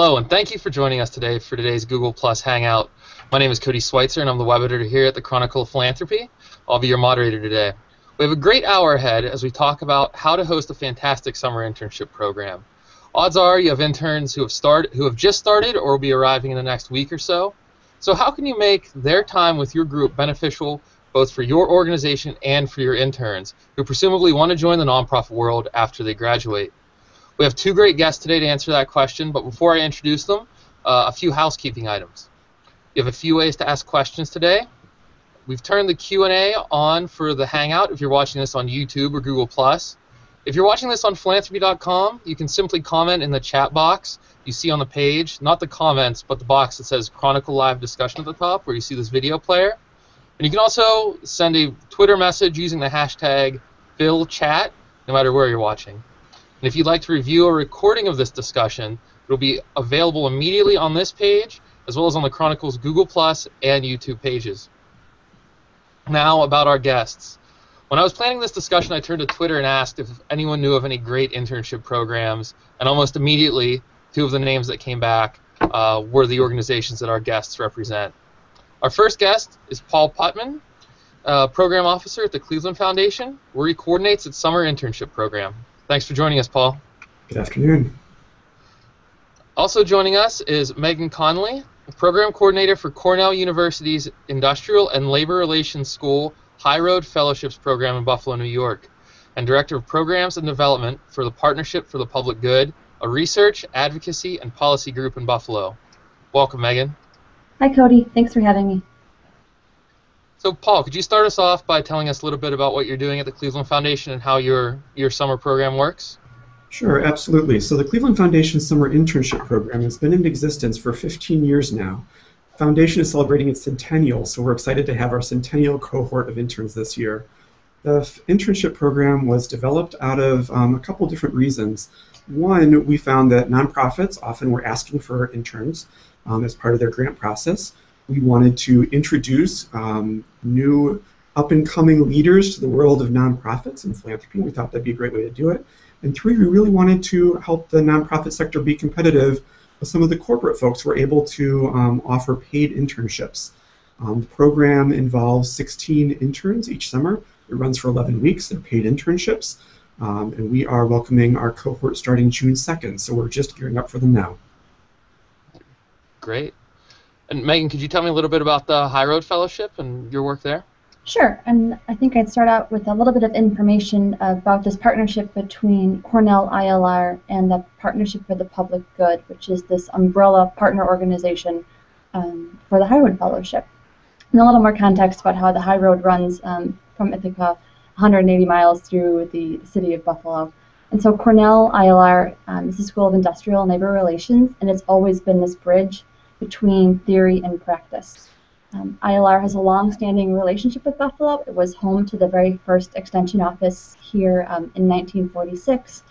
Hello, and thank you for joining us today for today's Google Plus Hangout. My name is Cody Schweitzer, and I'm the web editor here at the Chronicle of Philanthropy. I'll be your moderator today. We have a great hour ahead as we talk about how to host a fantastic summer internship program. Odds are you have interns who have just started or will be arriving in the next week or so. So how can you make their time with your group beneficial both for your organization and for your interns, who presumably want to join the nonprofit world after they graduate? We have two great guests today to answer that question, but before I introduce them, a few housekeeping items. You have a few ways to ask questions today. We've turned the Q&A on for the Hangout if you're watching this on YouTube or Google+. If you're watching this on philanthropy.com, you can simply comment in the chat box you see on the page, not the comments, but the box that says Chronicle Live Discussion at the top where you see this video player. And you can also send a Twitter message using the hashtag PhilChat, no matter where you're watching. And if you'd like to review a recording of this discussion, it will be available immediately on this page, as well as on the Chronicle's Google Plus and YouTube pages. Now about our guests. When I was planning this discussion, I turned to Twitter and asked if anyone knew of any great internship programs, and almost immediately, two of the names that came back were the organizations that our guests represent. Our first guest is Paul Putman, Program Officer at the Cleveland Foundation, where he coordinates its summer internship program. Thanks for joining us, Paul. Good afternoon. Also joining us is Megan Connelly, Program Coordinator for Cornell University's Industrial and Labor Relations School High Road Fellowships Program in Buffalo, New York, and Director of Programs and Development for the Partnership for the Public Good, a research, advocacy, and policy group in Buffalo. Welcome, Megan. Hi, Cody. Thanks for having me. So, Paul, could you start us off by telling us a little bit about what you're doing at the Cleveland Foundation and how your summer program works? Sure, absolutely. So the Cleveland Foundation Summer Internship Program has been in existence for 15 years now. The Foundation is celebrating its centennial, so we're excited to have our centennial cohort of interns this year. The internship program was developed out of a couple different reasons. One, we found that nonprofits often were asking for interns as part of their grant process. We wanted to introduce new up-and-coming leaders to the world of nonprofits and philanthropy. We thought that'd be a great way to do it. And three, we really wanted to help the nonprofit sector be competitive with some of the corporate folks who are able to offer paid internships. The program involves 16 interns each summer. It runs for 11 weeks. They're paid internships. And we are welcoming our cohort starting June 2nd, so we're just gearing up for them now. Great. And Megan, could you tell me a little bit about the High Road Fellowship and your work there? Sure, and I think I'd start out with a little bit of information about this partnership between Cornell ILR and the Partnership for the Public Good, which is this umbrella partner organization for the High Road Fellowship. And a little more context about how the High Road runs from Ithaca 180 miles through the city of Buffalo. And so Cornell ILR is the School of Industrial and Labor Relations, and it's always been this bridge between theory and practice. ILR has a long-standing relationship with Buffalo. It was home to the very first extension office here in 1946,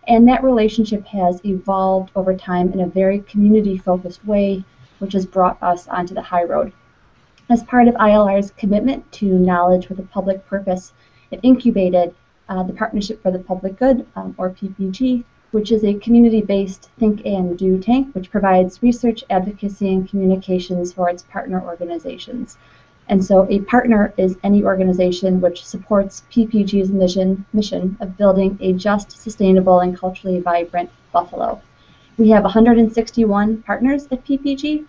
and that relationship has evolved over time in a very community-focused way, which has brought us onto the High Road. As part of ILR's commitment to knowledge with a public purpose, it incubated the Partnership for the Public Good, or PPG, which is a community-based think and do tank, which provides research, advocacy, and communications for its partner organizations. And so a partner is any organization which supports PPG's mission of building a just, sustainable, and culturally vibrant Buffalo. We have 161 partners at PPG,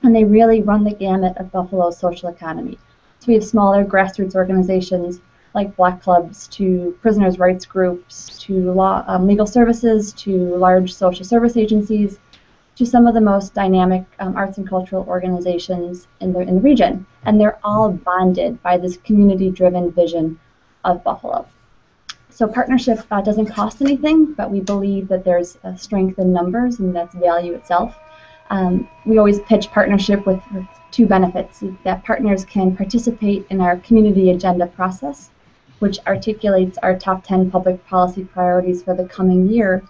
and they really run the gamut of Buffalo's social economy. So we have smaller grassroots organizations like Black clubs, to prisoners' rights groups, to legal services, to large social service agencies, to some of the most dynamic arts and cultural organizations in the region. And they're all bonded by this community-driven vision of Buffalo. So partnership doesn't cost anything, but we believe that there's a strength in numbers, and that's value itself. We always pitch partnership with two benefits, that partners can participate in our community agenda process, which articulates our top 10 public policy priorities for the coming year,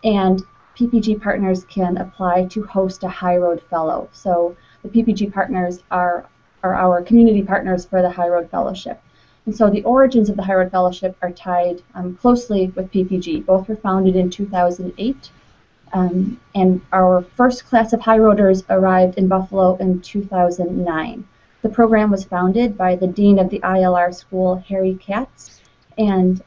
and PPG partners can apply to host a High Road Fellow. So the PPG partners are our community partners for the High Road Fellowship. And so the origins of the High Road Fellowship are tied closely with PPG. Both were founded in 2008, And our first class of high roaders arrived in Buffalo in 2009. The program was founded by the dean of the ILR school, Harry Katz, and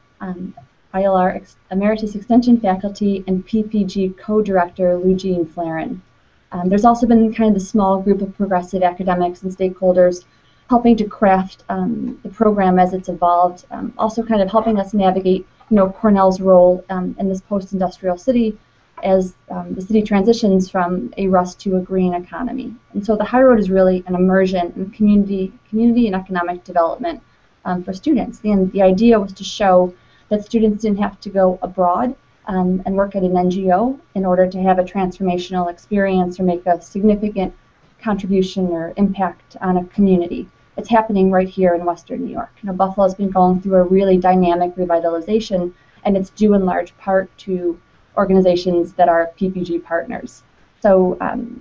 ILR Emeritus Extension faculty and PPG co-director, Eugene Flarin. There's also been kind of the small group of progressive academics and stakeholders helping to craft the program as it's evolved, also kind of helping us navigate, Cornell's role in this post-industrial city as the city transitions from a rust to a green economy. And so the High Road is really an immersion in community and economic development for students. And the idea was to show that students didn't have to go abroad and work at an NGO in order to have a transformational experience or make a significant contribution or impact on a community. It's happening right here in Western New York. Buffalo's been going through a really dynamic revitalization, and it's due in large part to organizations that are PPG partners. So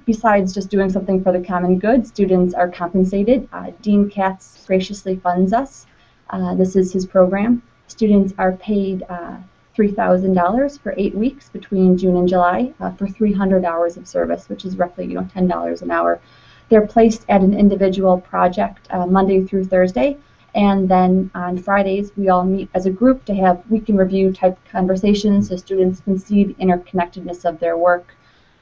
besides just doing something for the common good, students are compensated. Dean Katz graciously funds us. This is his program. Students are paid $3,000 for 8 weeks between June and July for 300 hours of service, which is roughly $10 an hour. They're placed at an individual project Monday through Thursday, and then on Fridays we all meet as a group to have week in review type conversations so students can see the interconnectedness of their work.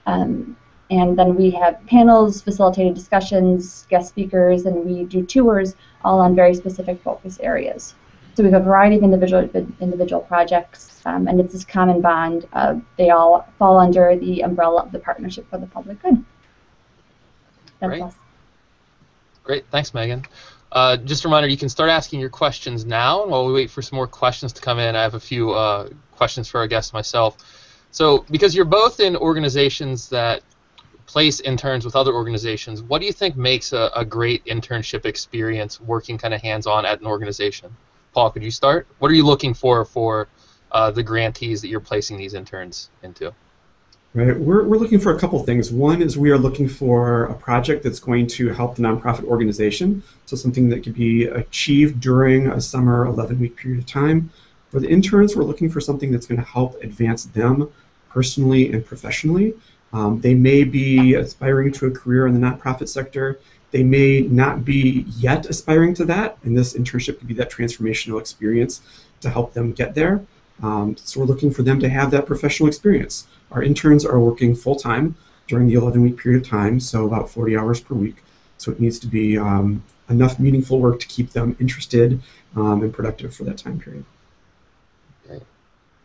And then we have panels, facilitated discussions, guest speakers, and we do tours all on very specific focus areas. So we have a variety of individual projects, and it's this common bond. They all fall under the umbrella of the Partnership for the Public Good. That's Great. us. Great, thanks, Megan. Just a reminder, you can start asking your questions now, and while we wait for some more questions to come in, I have a few questions for our guests myself. So, because you're both in organizations that place interns with other organizations, what do you think makes a great internship experience working kind of hands-on at an organization? Paul, could you start? What are you looking for the grantees that you're placing these interns into? Right. We're looking for a couple things. One is we are looking for a project that's going to help the nonprofit organization, so something that could be achieved during a summer 11-week period of time. For the interns, we're looking for something that's going to help advance them personally and professionally. They may be aspiring to a career in the nonprofit sector. They may not be yet aspiring to that, and this internship could be that transformational experience to help them get there. So we're looking for them to have that professional experience. Our interns are working full-time during the 11-week period of time, so about 40 hours per week. So it needs to be enough meaningful work to keep them interested and productive for that time period. Great.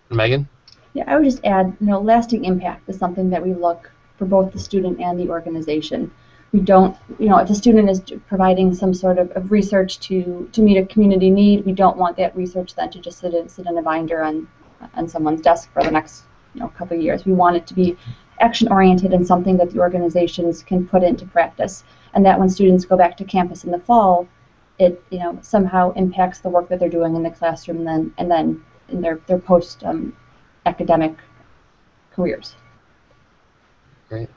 Megan? Yeah, I would just add, lasting impact is something that we look for both the student and the organization. We don't, if the student is providing some sort of research to meet a community need, we don't want that research then to just sit in a binder on someone's desk for the next couple of years. We want it to be action-oriented and something that the organizations can put into practice, and that when students go back to campus in the fall, it somehow impacts the work that they're doing in the classroom and then in their post academic careers. Great.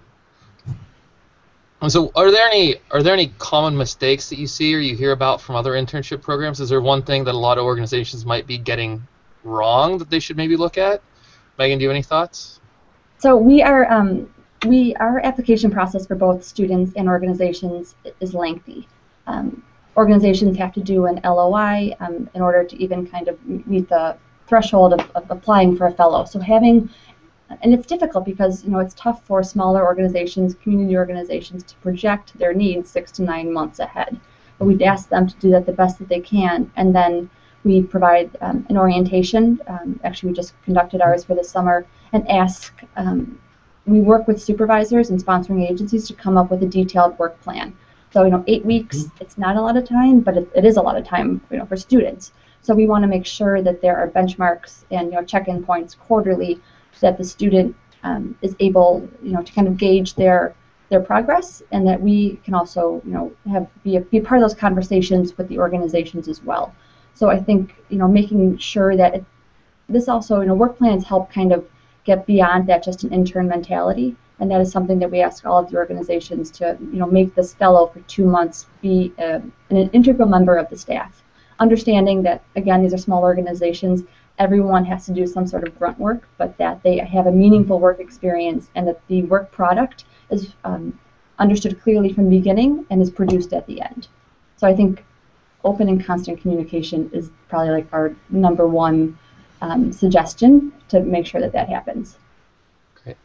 So, are there any common mistakes that you see or you hear about from other internship programs? Is there one thing that a lot of organizations might be getting wrong that they should maybe look at? Megan, do you have any thoughts? So our application process for both students and organizations is lengthy. Organizations have to do an LOI in order to even kind of meet the threshold of applying for a fellow. So and it's difficult because it's tough for smaller organizations, community organizations, to project their needs 6 to 9 months ahead. But we'd ask them to do that the best that they can, and then we provide an orientation. Actually, we just conducted ours for the summer, and we work with supervisors and sponsoring agencies to come up with a detailed work plan. So 8 weeks, it's not a lot of time, but it is a lot of time for students. So we want to make sure that there are benchmarks and check-in points quarterly, so that the student is able to kind of gauge their progress, and that we can also be a part of those conversations with the organizations as well. So I think making sure that this also work plans help kind of get beyond that just an intern mentality, and that is something that we ask all of the organizations to make this fellow for 2 months be an integral member of the staff, understanding that again these are small organizations. everyone has to do some sort of grunt work, but that they have a meaningful work experience and that the work product is understood clearly from the beginning and is produced at the end. So I think open and constant communication is probably like our number one suggestion to make sure that that happens. Great.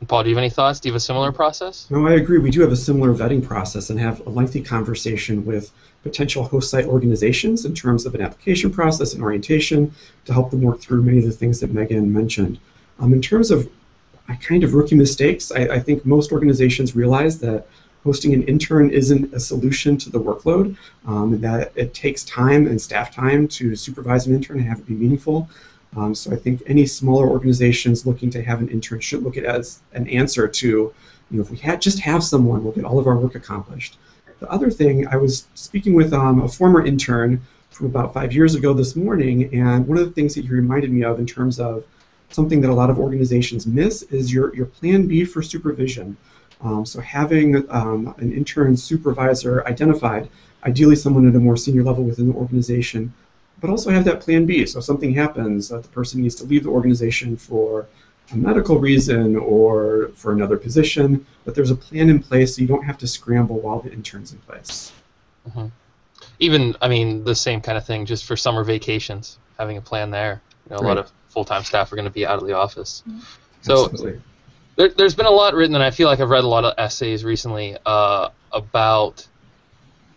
Paul, do you have any thoughts? Do you have a similar process? No, I agree. We do have a similar vetting process and have a lengthy conversation with potential host site organizations in terms of an application process and orientation to help them work through many of the things that Megan mentioned. In terms of kind of rookie mistakes, I think most organizations realize that hosting an intern isn't a solution to the workload, that it takes time and staff time to supervise an intern and have it be meaningful. So I think any smaller organizations looking to have an intern should look at it as an answer to, if we just have someone, we'll get all of our work accomplished. The other thing, I was speaking with a former intern from about 5 years ago this morning, and one of the things that he reminded me of in terms of something that a lot of organizations miss is your plan B for supervision. So having an intern supervisor identified, ideally someone at a more senior level within the organization, but also have that plan B. So if something happens, the person needs to leave the organization for a medical reason or for another position, that there's a plan in place so you don't have to scramble while the intern's in place. Mm-hmm. Even, I mean, the same kind of thing just for summer vacations, having a plan there. A lot of full-time staff are going to be out of the office. So there's been a lot written, and I feel like I've read a lot of essays recently about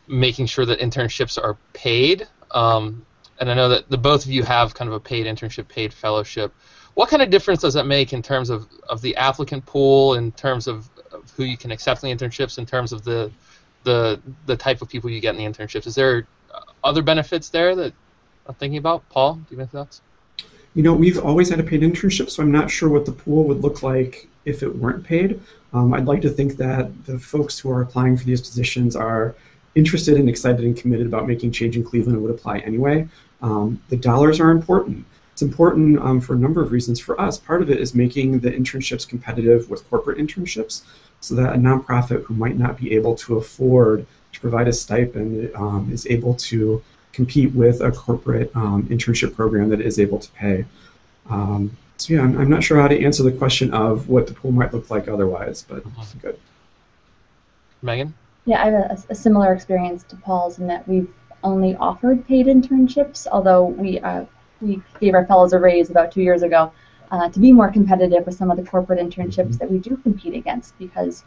making sure that internships are paid. And I know that the both of you have kind of a paid internship, paid fellowship. What kind of difference does that make in terms of the applicant pool, in terms of who you can accept in the internships, in terms of the type of people you get in the internships? Is there other benefits there that I'm thinking about? Paul, do you have any thoughts? We've always had a paid internship, so I'm not sure what the pool would look like if it weren't paid. I'd like to think that the folks who are applying for these positions are interested and excited and committed about making change in Cleveland and would apply anyway. The dollars are important. It's important for a number of reasons for us. Part of it is making the internships competitive with corporate internships so that a nonprofit who might not be able to afford to provide a stipend is able to compete with a corporate internship program that is able to pay. So yeah, I'm not sure how to answer the question of what the pool might look like otherwise, but good. Megan? Yeah, I have a similar experience to Paul's in that we've only offered paid internships, although we gave our fellows a raise about 2 years ago to be more competitive with some of the corporate internships that we do compete against, because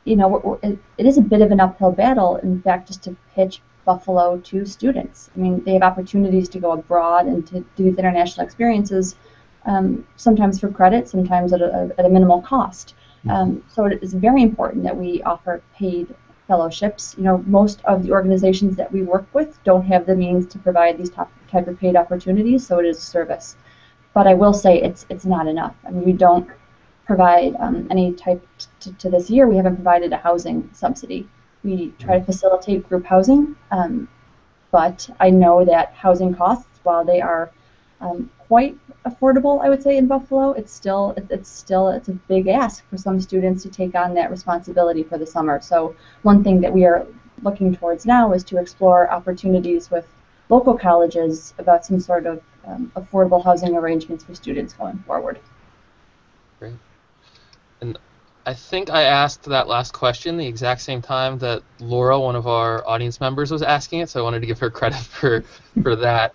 it is a bit of an uphill battle, in fact, just to pitch Buffalo to students. I mean, they have opportunities to go abroad and to do these international experiences, sometimes for credit, sometimes at a minimal cost. So it is very important that we offer paid fellowships. Most of the organizations that we work with don't have the means to provide these type of paid opportunities, so it is a service. But I will say it's not enough. I mean, we don't provide any type to this year. We haven't provided a housing subsidy. We try to facilitate group housing, but I know that housing costs, while they are quite affordable, I would say, in Buffalo, it's a big ask for some students to take on that responsibility for the summer. So one thing that we are looking towards now is to explore opportunities with local colleges about some sort of affordable housing arrangements for students going forward. Great. And I think I asked that last question the exact same time that Laura, one of our audience members, was asking it, so I wanted to give her credit for that.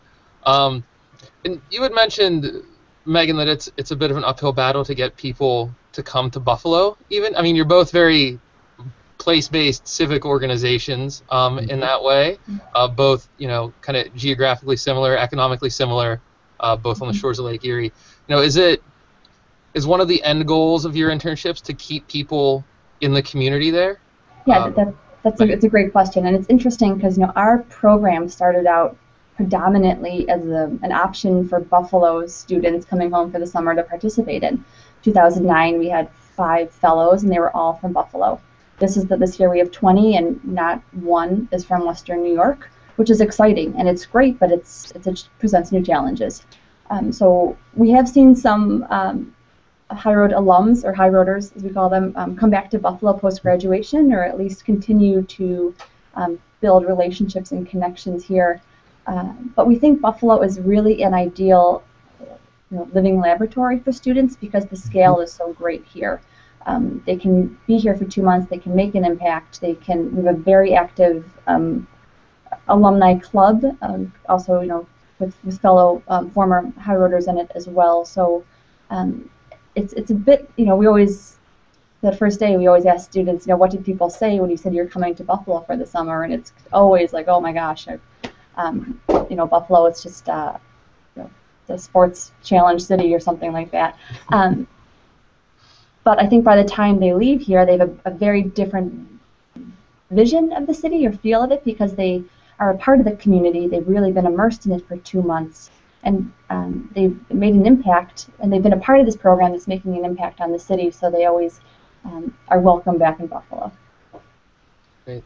And you had mentioned, Megan, that it's a bit of an uphill battle to get people to come to Buffalo. Even, I mean, you're both very place-based civic organizations in that way, both kind of geographically similar, economically similar, both on the shores of Lake Erie. Is one of the end goals of your internships to keep people in the community there? Yeah, it's a great question, and it's interesting because our program started out predominantly as an option for Buffalo students coming home for the summer to participate in. 2009, we had 5 fellows, and they were all from Buffalo. This year we have 20, and not one is from Western New York, which is exciting, and it's great, but it presents new challenges. So we have seen some high road alums, or high roaders as we call them, come back to Buffalo post-graduation, or at least continue to build relationships and connections here. But we think Buffalo is really an ideal living laboratory for students because the scale is so great here. They can be here for 2 months. They can make an impact. We have a very active alumni club, also with fellow former high roaders in it as well. So it's a bit, we always, the first day we always ask students, what did people say when you said you're coming to Buffalo for the summer? And it's always like, oh my gosh, Buffalo, it's just the sports challenge city or something like that. But I think by the time they leave here, they have a very different vision of the city or feel of it because they are a part of the community. They've really been immersed in it for 2 months, and they've made an impact, and they've been a part of this program that's making an impact on the city, so they always are welcome back in Buffalo. Great.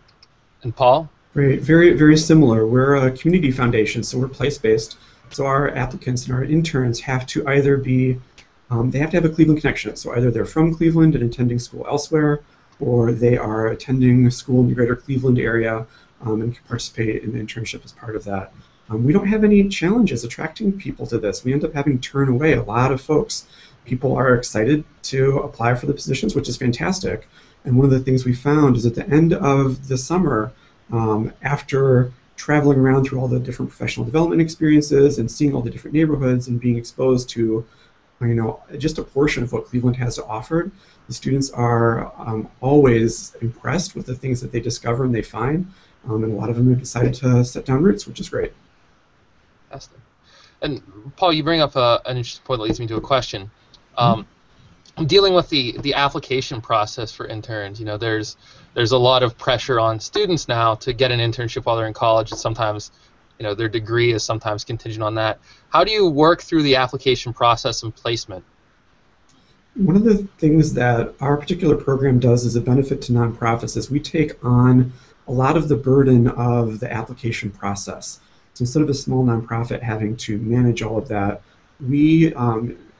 And Paul? Great. Very, very similar. We're a community foundation, so we're place-based. So our applicants and our interns have to either be, they have to have a Cleveland connection. So either they're from Cleveland and attending school elsewhere, or they are attending school in the greater Cleveland area and can participate in the internship as part of that. We don't have any challenges attracting people to this. We end up having to turn away a lot of folks. People are excited to apply for the positions, which is fantastic. And one of the things we found is at the end of the summer, after traveling around through all the different professional development experiences and seeing all the different neighborhoods and being exposed to just a portion of what Cleveland has to offer, the students are always impressed with the things that they discover and they find, and a lot of them have decided to set down roots, which is great. Fantastic. And Paul, you bring up an interesting point that leads me to a question. Dealing with the application process for interns, there's a lot of pressure on students now to get an internship while they're in college, and sometimes their degree is sometimes contingent on that. How do you work through the application process and placement? One of the things that our particular program does as a benefit to nonprofits is we take on a lot of the burden of the application process. So instead of a small nonprofit having to manage all of that, we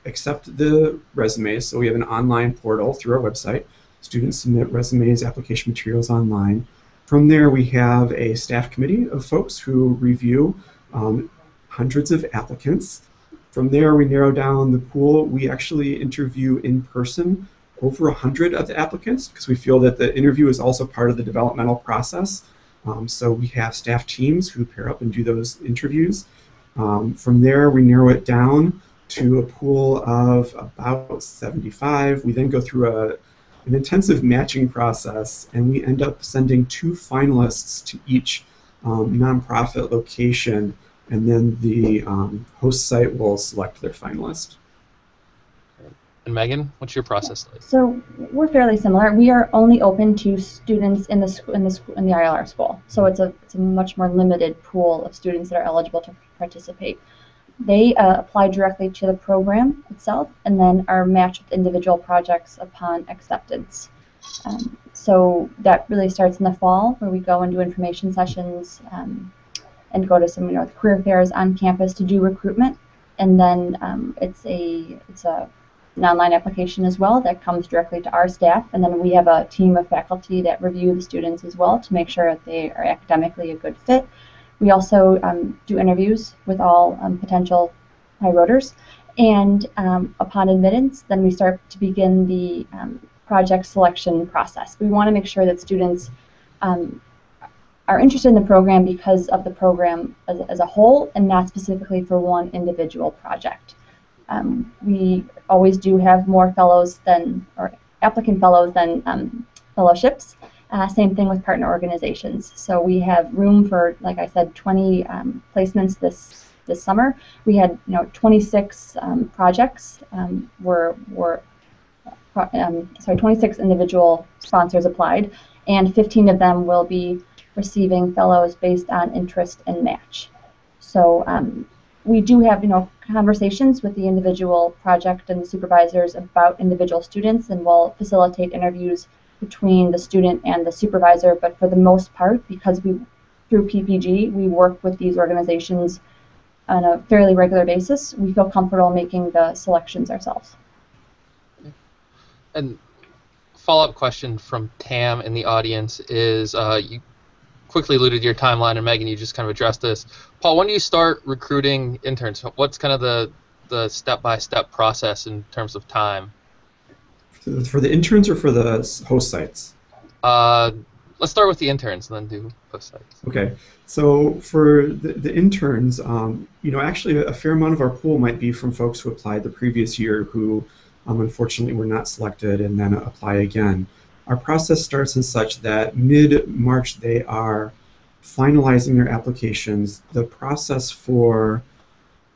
accept the resumes. So we have an online portal through our website. Students submit resumes, application materials online. From there, we have a staff committee of folks who review hundreds of applicants. From there, we narrow down the pool. We actually interview in person over 100 of the applicants because we feel that the interview is also part of the developmental process. So we have staff teams who pair up and do those interviews. From there, we narrow it down to a pool of about 75. We then go through an intensive matching process, and we end up sending 2 finalists to each nonprofit location, and then the host site will select their finalist. And Megan, what's your process like? So we're fairly similar. We are only open to students in the ILR school, so it's a much more limited pool of students that are eligible to participate. They apply directly to the program itself and then are matched with individual projects upon acceptance. So that really starts in the fall, where we go and do information sessions and go to some career fairs on campus to do recruitment. And then it's an online application as well that comes directly to our staff. And then we have a team of faculty that review the students as well to make sure that they are academically a good fit. We also do interviews with all potential high roaders, and upon admittance, then we start to begin the project selection process. We want to make sure that students are interested in the program because of the program as a whole, and not specifically for one individual project. We always do have more fellows or applicant fellows than fellowships. Same thing with partner organizations. So we have room for, like I said, 20 placements this summer. We had 26 projects 26 individual sponsors applied, and 15 of them will be receiving fellows based on interest and match. So we do have conversations with the individual project and the supervisors about individual students, and we'll facilitate interviews between the student and the supervisor, but for the most part, because through PPG, we work with these organizations on a fairly regular basis, we feel comfortable making the selections ourselves. And follow-up question from Tam in the audience is, you quickly alluded to your timeline, and Megan, you just kind of addressed this. Paul, when do you start recruiting interns? What's kind of the step-by-step process in terms of time? For the interns or for the host sites? Let's start with the interns and then do host sites. Okay, so for the interns, actually a fair amount of our pool might be from folks who applied the previous year who unfortunately were not selected and then apply again. Our process starts in such that mid-March they are finalizing their applications. The process for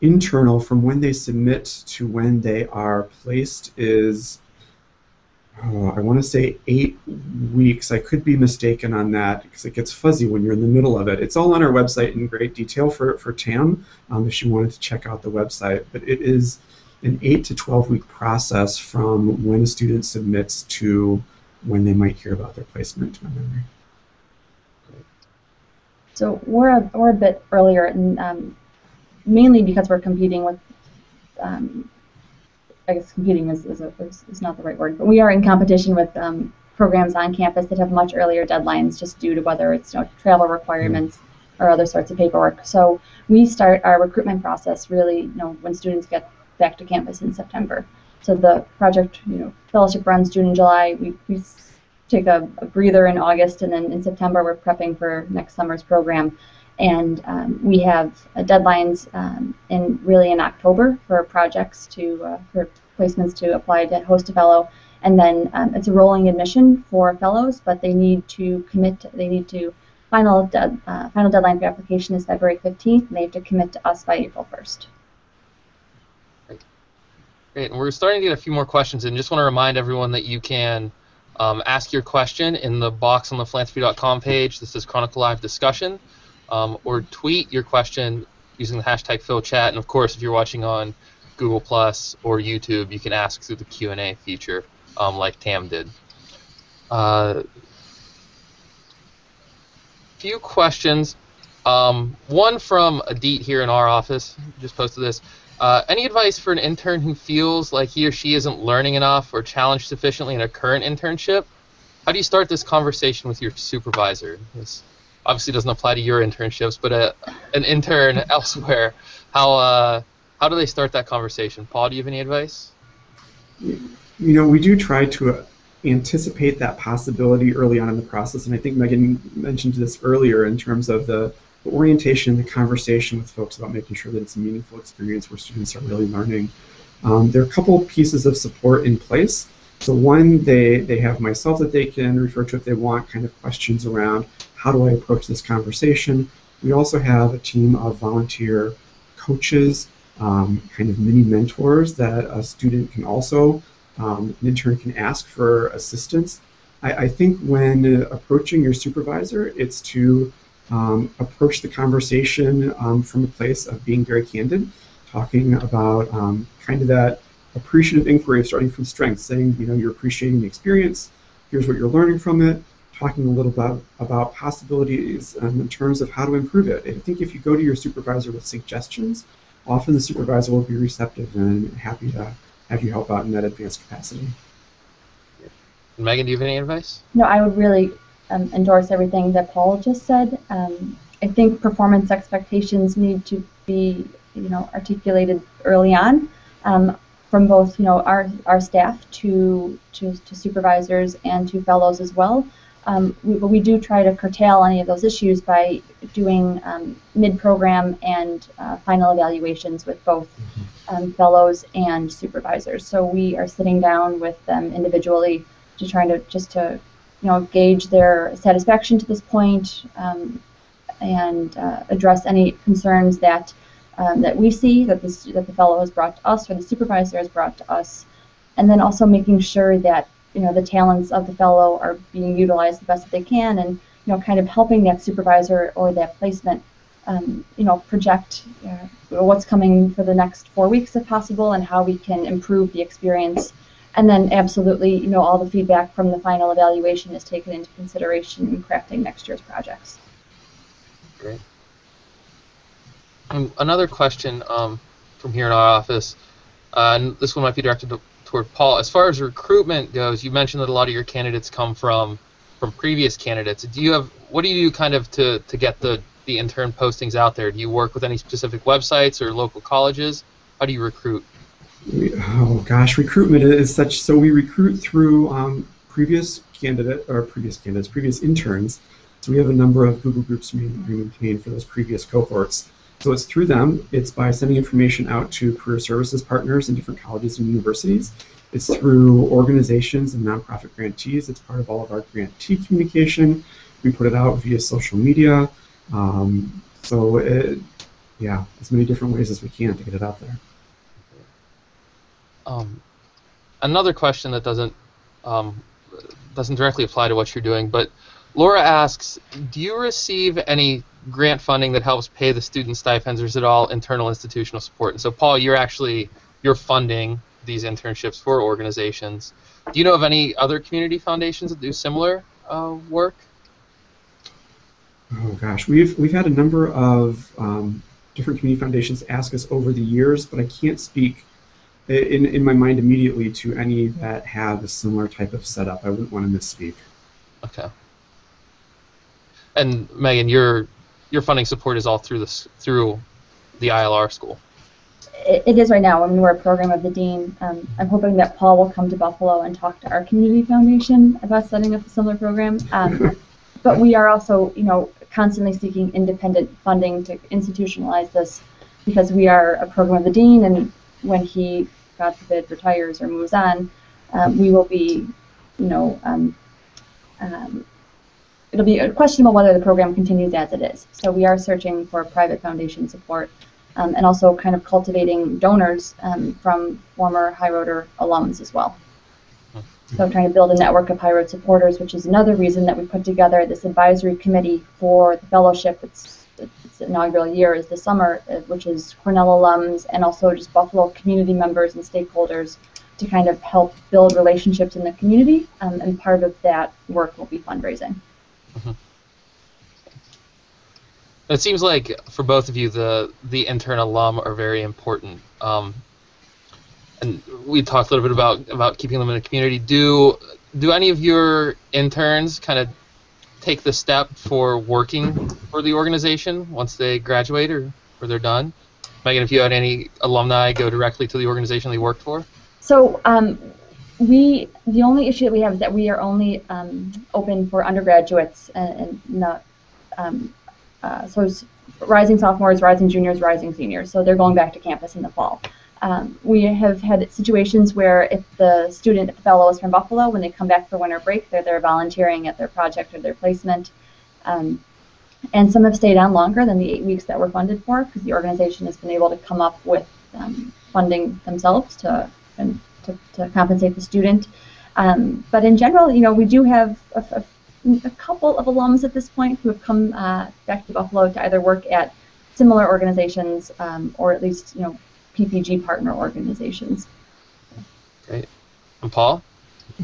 internal from when they submit to when they are placed is I want to say 8 weeks. I could be mistaken on that because it gets fuzzy when you're in the middle of it. It's all on our website in great detail for TAM if she wanted to check out the website. But it is an 8 to 12 week process from when a student submits to when they might hear about their placement, to my memory. So we're a bit earlier, and mainly because we're competing with I guess competing is not the right word, but we are in competition with programs on campus that have much earlier deadlines just due to whether it's travel requirements or other sorts of paperwork. So we start our recruitment process really when students get back to campus in September. So the project fellowship runs June and July. We take a breather in August, and then in September we're prepping for next summer's program. And we have deadlines in October for projects for placements to apply to host a fellow, and then it's a rolling admission for fellows, but they need to commit. They need to final deadline for application is February 15th, and they have to commit to us by April 1st. Great, and we're starting to get a few more questions, and just want to remind everyone that you can ask your question in the box on the philanthropy.com page. This is Chronicle Live Discussion. Or tweet your question using the hashtag PhilChat, and of course, if you're watching on Google Plus or YouTube, you can ask through the Q&A feature, like Tam did. Few questions. One from Adit here in our office, just posted this. Any advice for an intern who feels like he or she isn't learning enough or challenged sufficiently in a current internship? How do you start this conversation with your supervisor? This obviously doesn't apply to your internships, but an intern elsewhere, how do they start that conversation? Paul, do you have any advice? We do try to anticipate that possibility early on in the process, and I think Megan mentioned this earlier in terms of the orientation, the conversation with folks about making sure that it's a meaningful experience where students are really learning. There are a couple of pieces of support in place. So one, they have myself that they can refer to if they want kind of questions around how do I approach this conversation. We also have a team of volunteer coaches, kind of mini mentors that a student can also, an intern can ask for assistance. I think when approaching your supervisor, it's to approach the conversation from a place of being very candid, talking about kind of that appreciative inquiry, starting from strengths, saying, you're appreciating the experience, here's what you're learning from it, talking a little about possibilities in terms of how to improve it. I think if you go to your supervisor with suggestions, often the supervisor will be receptive and happy to have you help out in that advanced capacity. Megan, do you have any advice? No, I would really endorse everything that Paul just said. I think performance expectations need to be, articulated early on from both, our staff to supervisors and to fellows as well. We do try to curtail any of those issues by doing mid-program and final evaluations with both fellows and supervisors. So we are sitting down with them individually to try to gauge their satisfaction to this point and address any concerns that we see that the fellow has brought to us or the supervisor has brought to us, and then also making sure that the talents of the fellow are being utilized the best that they can, and kind of helping that supervisor or that placement project what's coming for the next 4 weeks if possible, and how we can improve the experience. And then absolutely, all the feedback from the final evaluation is taken into consideration in crafting next year's projects. Great. Another question from here in our office, and this one might be directed toward Paul. As far as recruitment goes, you mentioned that a lot of your candidates come from previous candidates. What do you do kind of to get the intern postings out there? Do you work with any specific websites or local colleges? How do you recruit? Oh gosh, recruitment is such. So we recruit through previous interns. So we have a number of Google groups we maintain for those previous cohorts. So it's through them. It's by sending information out to career services partners in different colleges and universities. It's through organizations and nonprofit grantees. It's part of all of our grantee communication. We put it out via social media. Yeah, as many different ways as we can to get it out there. Another question that doesn't directly apply to what you're doing, but Laura asks, do you receive any grant funding that helps pay the student stipends, or is it all internal institutional support? And so, Paul, you're funding these internships for organizations. Do you know of any other community foundations that do similar work? Oh gosh, we've had a number of different community foundations ask us over the years, but I can't speak in my mind immediately to any that have a similar type of setup. I wouldn't want to misspeak. Okay. And Megan, your funding support is all through the ILR school. It is right now. I mean, we're a program of the dean. I'm hoping that Paul will come to Buffalo and talk to our community foundation about setting up a similar program. But we are also, constantly seeking independent funding to institutionalize this, because we are a program of the dean, and when he, God forbid, retires or moves on, we will be, it'll be questionable whether the program continues as it is. So we are searching for private foundation support, and also kind of cultivating donors from former High Roader alums as well. So trying to build a network of High Road supporters, which is another reason that we put together this advisory committee for the fellowship. Its inaugural year is this summer, which is Cornell alums and also just Buffalo community members and stakeholders to kind of help build relationships in the community, and part of that work will be fundraising. Mm-hmm. It seems like for both of you, the intern alum are very important. And we talked a little bit about keeping them in the community. Do any of your interns kind of take the step for working for the organization once they graduate or they're done? Megan, if you had any alumni go directly to the organization they worked for? So the only issue that we have is that we are only open for undergraduates and not so it's rising sophomores, rising juniors, rising seniors. So they're going back to campus in the fall. We have had situations where if the fellow is from Buffalo, when they come back for winter break, they're there volunteering at their project or their placement. And some have stayed on longer than the 8 weeks that we're funded for, because the organization has been able to come up with funding themselves to compensate the student. But in general, we do have a couple of alums at this point who have come back to Buffalo to either work at similar organizations or at least, PPG partner organizations. Great. And Paul?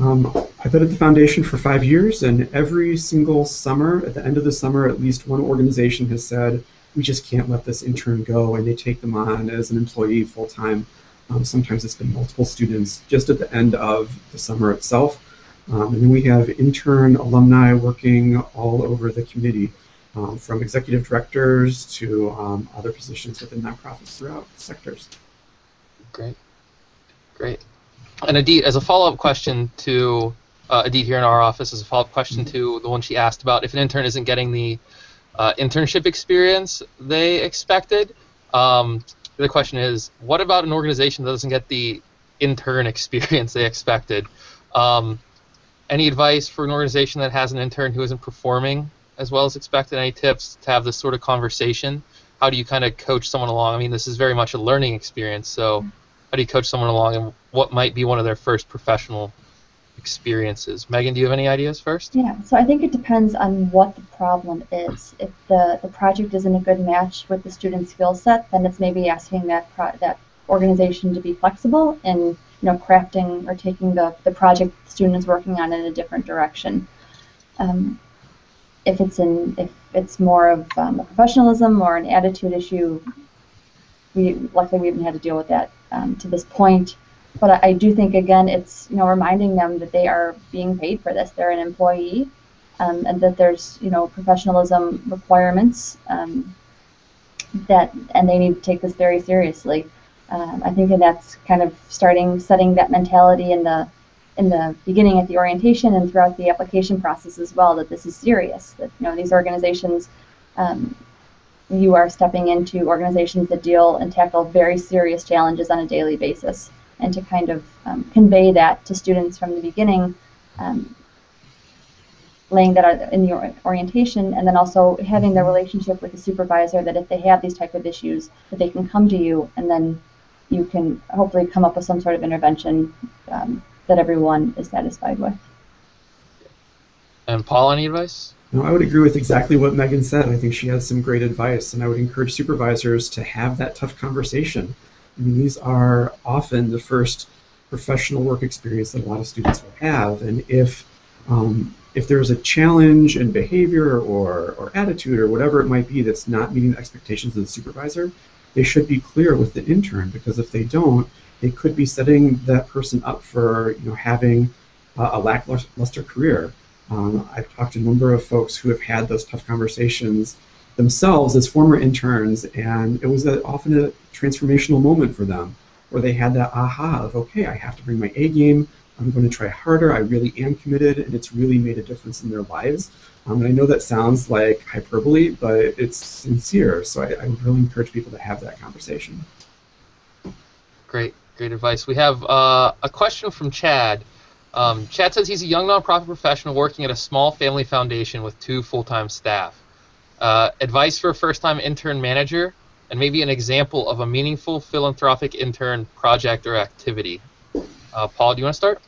I've been at the foundation for 5 years, and every single summer, at the end of the summer, at least one organization has said, we just can't let this intern go, and they take them on as an employee full-time. Sometimes it's been multiple students just at the end of the summer itself. And then we have intern alumni working all over the community, from executive directors to other positions within nonprofits throughout sectors. Great. And Adit, as a follow-up question to Adit here in our office, as a follow-up question to the one she asked about if an intern isn't getting the internship experience they expected, the question is, what about an organization that doesn't get the intern experience they expected? Any advice for an organization that has an intern who isn't performing as well as expected? Any tips to have this sort of conversation? How do you kind of coach someone along? I mean, this is very much a learning experience, so how do you coach someone along in what might be one of their first professional experiences? Megan, do you have any ideas first? Yeah, so I think it depends on what the problem is. If the project isn't a good match with the student's skill set, then it's maybe asking that organization to be flexible in crafting or taking the project the student is working on in a different direction. If it's more of a professionalism or an attitude issue, luckily we haven't had to deal with that to this point. But I do think, again, it's reminding them that they are being paid for this. They're an employee, and that there's professionalism requirements and they need to take this very seriously. I think that that's kind of setting that mentality in the beginning at the orientation and throughout the application process as well, that this is serious, that these organizations, you are stepping into organizations that deal and tackle very serious challenges on a daily basis, and to kind of convey that to students from the beginning, laying that out in the orientation, and then also having the relationship with the supervisor, that if they have these type of issues, that they can come to you, and then you can hopefully come up with some sort of intervention that everyone is satisfied with. And Paul, any advice? No, I would agree with exactly what Megan said. I think she has some great advice, and I would encourage supervisors to have that tough conversation. I mean, these are often the first professional work experience that a lot of students will have, and if there's a challenge in behavior or attitude or whatever it might be that's not meeting the expectations of the supervisor, they should be clear with the intern, because if they don't, they could be setting that person up for having a lackluster career. I've talked to a number of folks who have had those tough conversations themselves as former interns, and it was often a transformational moment for them, where they had that aha of, okay, I have to bring my A game, I'm going to try harder, I really am committed, and it's really made a difference in their lives. And I know that sounds like hyperbole, but it's sincere, so I would really encourage people to have that conversation. Great advice. We have a question from Chad. Chad says he's a young nonprofit professional working at a small family foundation with 2 full-time staff. Advice for a first-time intern manager, and maybe an example of a meaningful philanthropic intern project or activity. Paul, do you want to start?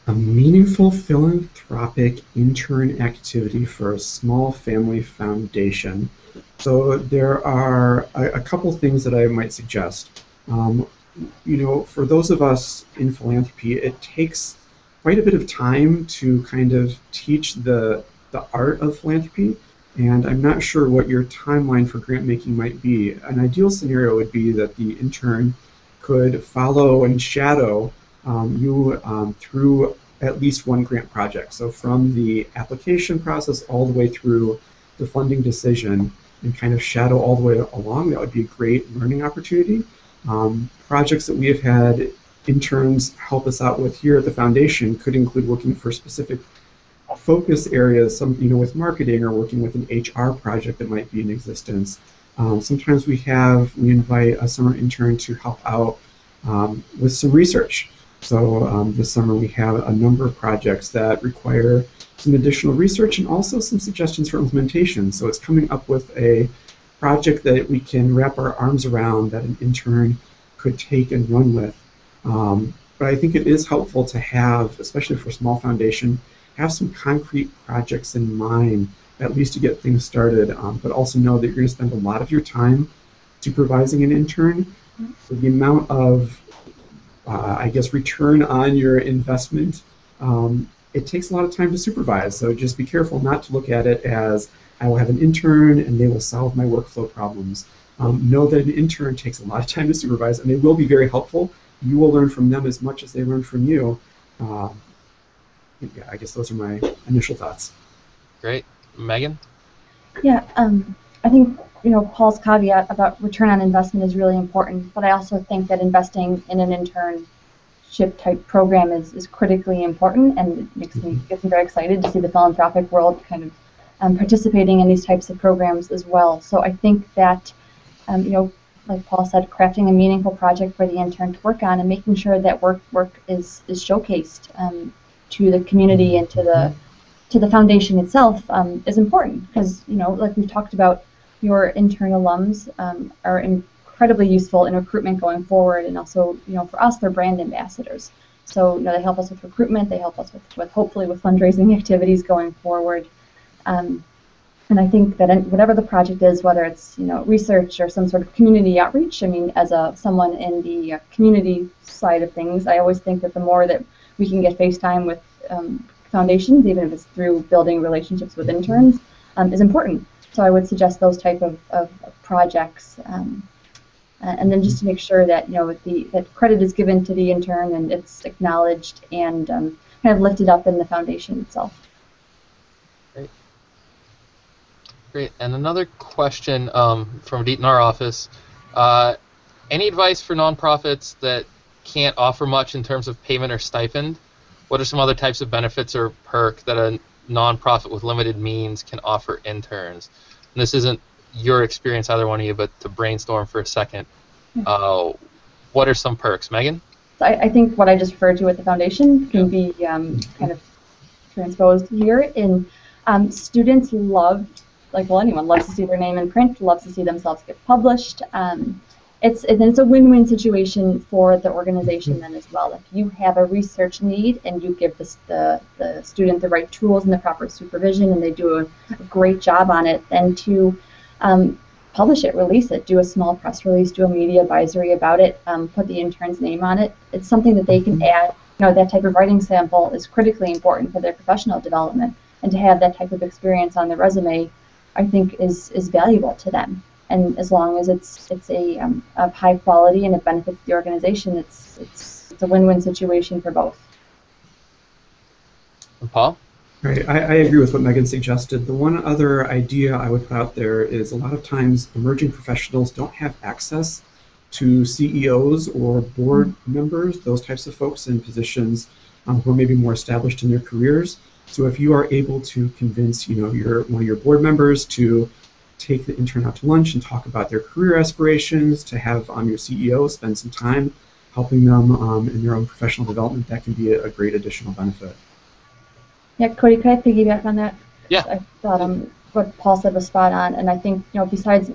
A meaningful philanthropic intern activity for a small family foundation. So there are a couple things that I might suggest. For those of us in philanthropy, it takes quite a bit of time to kind of teach the art of philanthropy, and I'm not sure what your timeline for grant making might be. An ideal scenario would be that the intern could follow and shadow you through at least one grant project. So from the application process all the way through the funding decision, and kind of shadow all the way along, that would be a great learning opportunity. Projects that we have had interns help us out with here at the foundation could include working for specific focus areas, with marketing, or working with an HR project that might be in existence. Sometimes we invite a summer intern to help out with some research. So this summer we have a number of projects that require some additional research and also some suggestions for implementation. So it's coming up with a project that we can wrap our arms around, that an intern could take and run with. But I think it is helpful to have, especially for a small foundation, have some concrete projects in mind, at least to get things started, but also know that you're going to spend a lot of your time supervising an intern. So the amount of, return on your investment, it takes a lot of time to supervise. So just be careful not to look at it as, I will have an intern and they will solve my workflow problems. Know that an intern takes a lot of time to supervise, and they will be very helpful. You will learn from them as much as they learn from you. I guess those are my initial thoughts. Great. Megan? Yeah, I think Paul's caveat about return on investment is really important, but I also think that investing in an internship type program is critically important, and it gets me very excited to see the philanthropic world kind of participating in these types of programs as well. So I think that like Paul said, crafting a meaningful project for the intern to work on, and making sure that work is showcased to the community and to the foundation itself is important, because like we've talked about, your intern alums are incredibly useful in recruitment going forward, and also for us, they're brand ambassadors. So they help us with recruitment, they help us with hopefully with fundraising activities going forward. And I think that whatever the project is, whether it's research or some sort of community outreach, I mean, as someone in the community side of things, I always think that the more that we can get face time with foundations, even if it's through building relationships with interns, is important. So I would suggest those type of projects, and then just to make sure that that credit is given to the intern and it's acknowledged and kind of lifted up in the foundation itself. Great. And another question from Deet in our office. Any advice for nonprofits that can't offer much in terms of payment or stipend? What are some other types of benefits or perk that a nonprofit with limited means can offer interns? And this isn't your experience, either one of you, but to brainstorm for a second. What are some perks? Megan? I think what I just referred to with the foundation can be kind of transposed here. Students love, anyone loves to see their name in print, loves to see themselves get published. It's a win-win situation for the organization then as well. If you have a research need and you give the student the right tools and the proper supervision and they do a great job on it, then to publish it, release it, do a small press release, do a media advisory about it, put the intern's name on it. It's something that they can add. That type of writing sample is critically important for their professional development, and to have that type of experience on the resume, I think, is valuable to them. And as long as it's of high quality and it benefits the organization, it's a win-win situation for both. And Paul? Right, I agree with what Megan suggested. The one other idea I would put out there is a lot of times emerging professionals don't have access to CEOs or board members, those types of folks in positions who are maybe more established in their careers. So if you are able to convince one of your board members to take the intern out to lunch and talk about their career aspirations, to have your CEO spend some time helping them in their own professional development, that can be a great additional benefit. Yeah, Cody, could I piggyback on that? Yeah. I thought what Paul said was spot on, and I think besides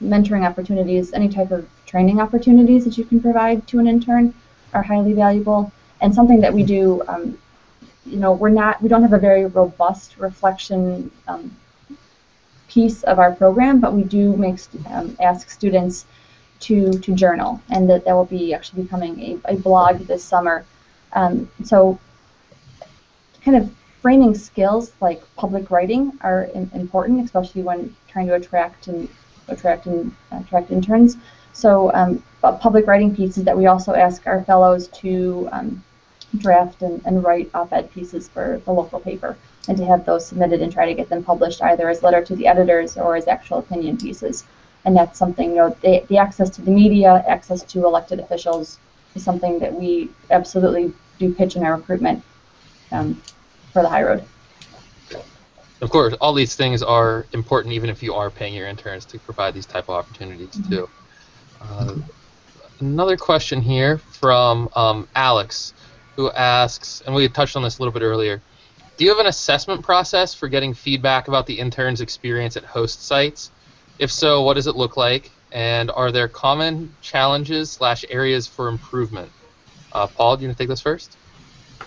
mentoring opportunities, any type of training opportunities that you can provide to an intern are highly valuable. And something that we do, we don't have a very robust reflection piece of our program, but we do ask students to journal, and that will be actually becoming a blog this summer. So kind of framing skills like public writing are important, especially when trying to attract interns. So public writing pieces that we also ask our fellows to draft and write op-ed pieces for the local paper, and to have those submitted and try to get them published either as letter to the editors or as actual opinion pieces. And that's something, the access to the media, access to elected officials is something that we absolutely do pitch in our recruitment for the high road. Of course, all these things are important even if you are paying your interns to provide these type of opportunities too. Another question here from Alex, who asks, and we had touched on this a little bit earlier, do you have an assessment process for getting feedback about the intern's experience at host sites? If so, what does it look like? And are there common challenges / areas for improvement? Paul, do you want to take this first?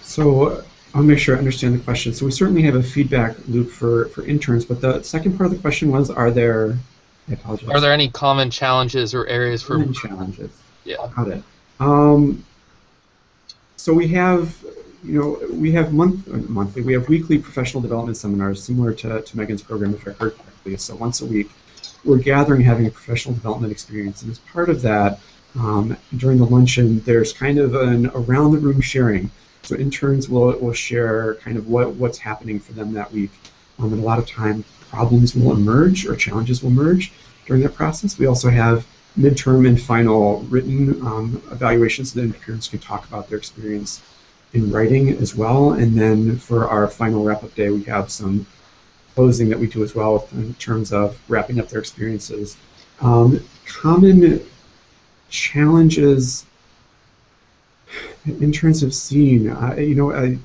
So I'll make sure I understand the question. So we certainly have a feedback loop for interns, but the second part of the question was, I apologize. Are there any common challenges or areas for common challenges? Yeah. Got it. So we have monthly. We have weekly professional development seminars similar to Megan's program, if I heard correctly. So once a week, we're gathering, having a professional development experience, and as part of that, during the luncheon, there's kind of an around-the-room sharing. So interns will share kind of what's happening for them that week, and a lot of time problems will emerge or challenges will emerge during that process. We also have midterm and final written evaluations so that interns can talk about their experience in writing as well. And then for our final wrap-up day, we have some closing that we do as well in terms of wrapping up their experiences. Common challenges interns have seen, I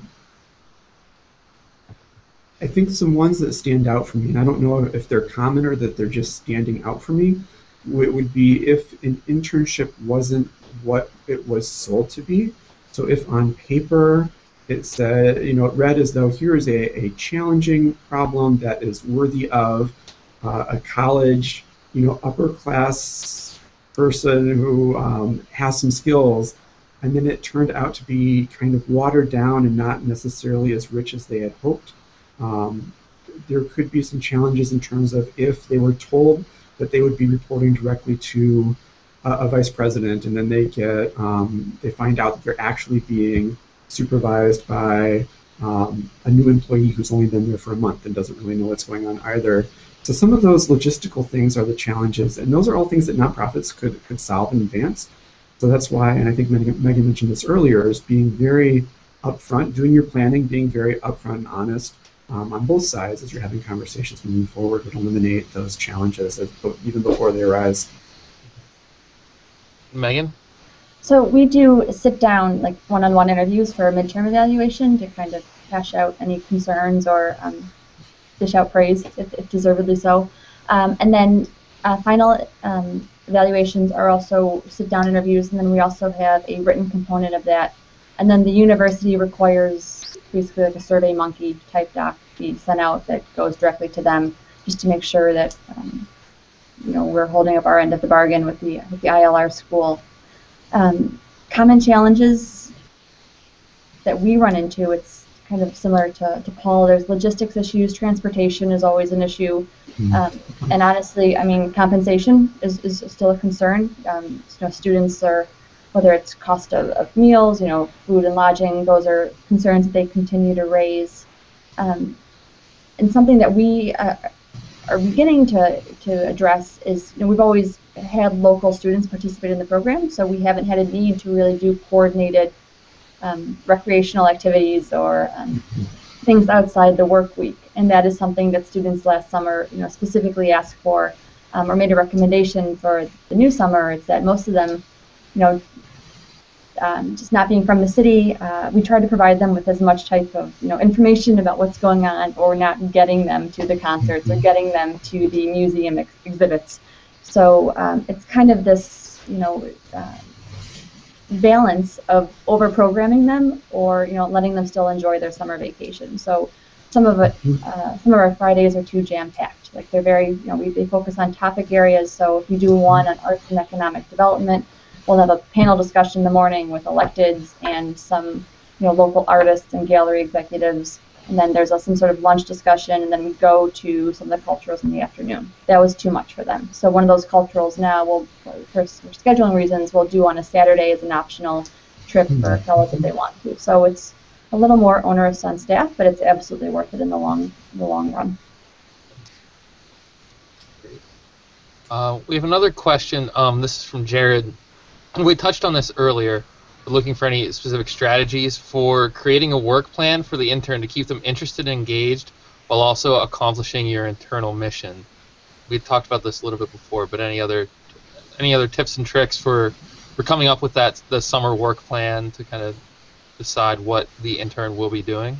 think some ones that stand out for me, and I don't know if they're common or that they're just standing out for me, would be if an internship wasn't what it was sold to be. So if on paper it said, it read as though here is a challenging problem that is worthy of a college, upper class person who has some skills, and then it turned out to be kind of watered down and not necessarily as rich as they had hoped. There could be some challenges in terms of if they were told that they would be reporting directly to a vice president, and then they find out that they're actually being supervised by a new employee who's only been there for a month and doesn't really know what's going on either. So some of those logistical things are the challenges, and those are all things that nonprofits could solve in advance. So that's why, and I think Megan mentioned this earlier, is being very upfront, doing your planning, being very upfront and honest on both sides as you're having conversations moving forward would eliminate those challenges even before they arise. Megan? So we do sit down, like one-on-one interviews for a midterm evaluation to kind of hash out any concerns or dish out praise, if deservedly so. And then final evaluations are also sit-down interviews, and then we also have a written component of that. And then the university requires basically like a Survey Monkey type doc be sent out that goes directly to them, just to make sure that we're holding up our end of the bargain with the ILR school. Common challenges that we run into, it's kind of similar to Paul. There's logistics issues. Transportation is always an issue. And honestly, I mean, compensation is still a concern. Students are, whether it's cost of meals, food and lodging, those are concerns that they continue to raise. And something that we are beginning to address is, we've always had local students participate in the program, so we haven't had a need to really do coordinated recreational activities or things outside the work week, and that is something that students last summer specifically asked for or made a recommendation for the new summer. It's that most of them, just not being from the city, we try to provide them with as much type of information about what's going on, or not getting them to the concerts or getting them to the museum exhibits. So it's kind of this balance of over programming them or letting them still enjoy their summer vacation. So some of our Fridays are too jam-packed. Like they're very they focus on topic areas. So if we do one on arts and economic development, we'll have a panel discussion in the morning with electeds and some local artists and gallery executives, and then there's some sort of lunch discussion, and then we go to some of the culturals in the afternoon. That was too much for them. So one of those culturals now, for scheduling reasons, we'll do on a Saturday as an optional trip for fellows if they want to. So it's a little more onerous on staff, but it's absolutely worth it in the long run. We have another question. This is from Jared. We touched on this earlier. We're looking for any specific strategies for creating a work plan for the intern to keep them interested and engaged while also accomplishing your internal mission. We talked about this a little bit before, but any other tips and tricks for coming up with the summer work plan to kind of decide what the intern will be doing?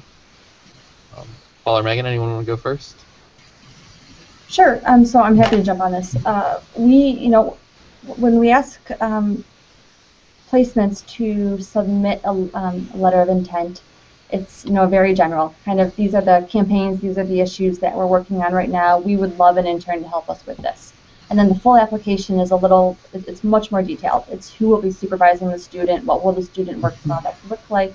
Paul or Megan, anyone want to go first? Sure. So I'm happy to jump on this. When we ask placements to submit a letter of intent, it's very general. Kind of, these are the campaigns, these are the issues that we're working on right now. We would love an intern to help us with this. And then the full application is it's much more detailed. It's who will be supervising the student, what will the student work product look like,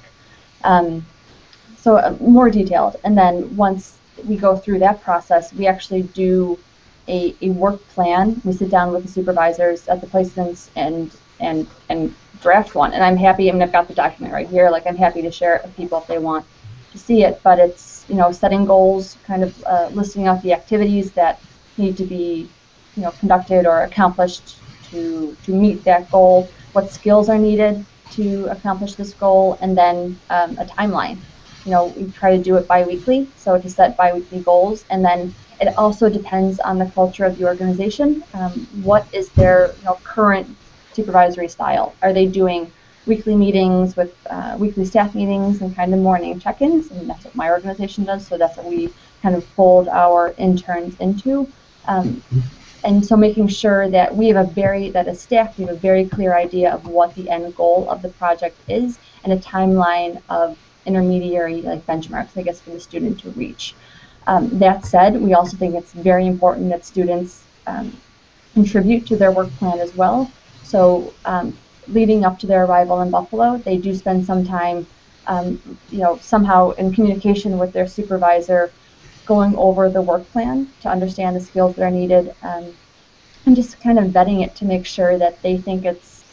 so more detailed. And then once we go through that process, we actually do a work plan. We sit down with the supervisors at the placements and draft one. And I'm happy, I've got the document right here, like I'm happy to share it with people if they want to see it, but it's, setting goals, kind of listing out the activities that need to be, conducted or accomplished to meet that goal, what skills are needed to accomplish this goal, and then a timeline. We try to do it bi-weekly, so to set bi-weekly goals, and then it also depends on the culture of the organization. What is their current supervisory style? Are they doing weekly meetings with weekly staff meetings and kind of morning check-ins? And that's what my organization does, so that's what we kind of fold our interns into. And so making sure that we have as staff, we have a very clear idea of what the end goal of the project is and a timeline of intermediary benchmarks, I guess, for the student to reach. That said, we also think it's very important that students contribute to their work plan as well. So leading up to their arrival in Buffalo, they do spend some time, somehow in communication with their supervisor, going over the work plan to understand the skills that are needed, and just kind of vetting it to make sure that they think it's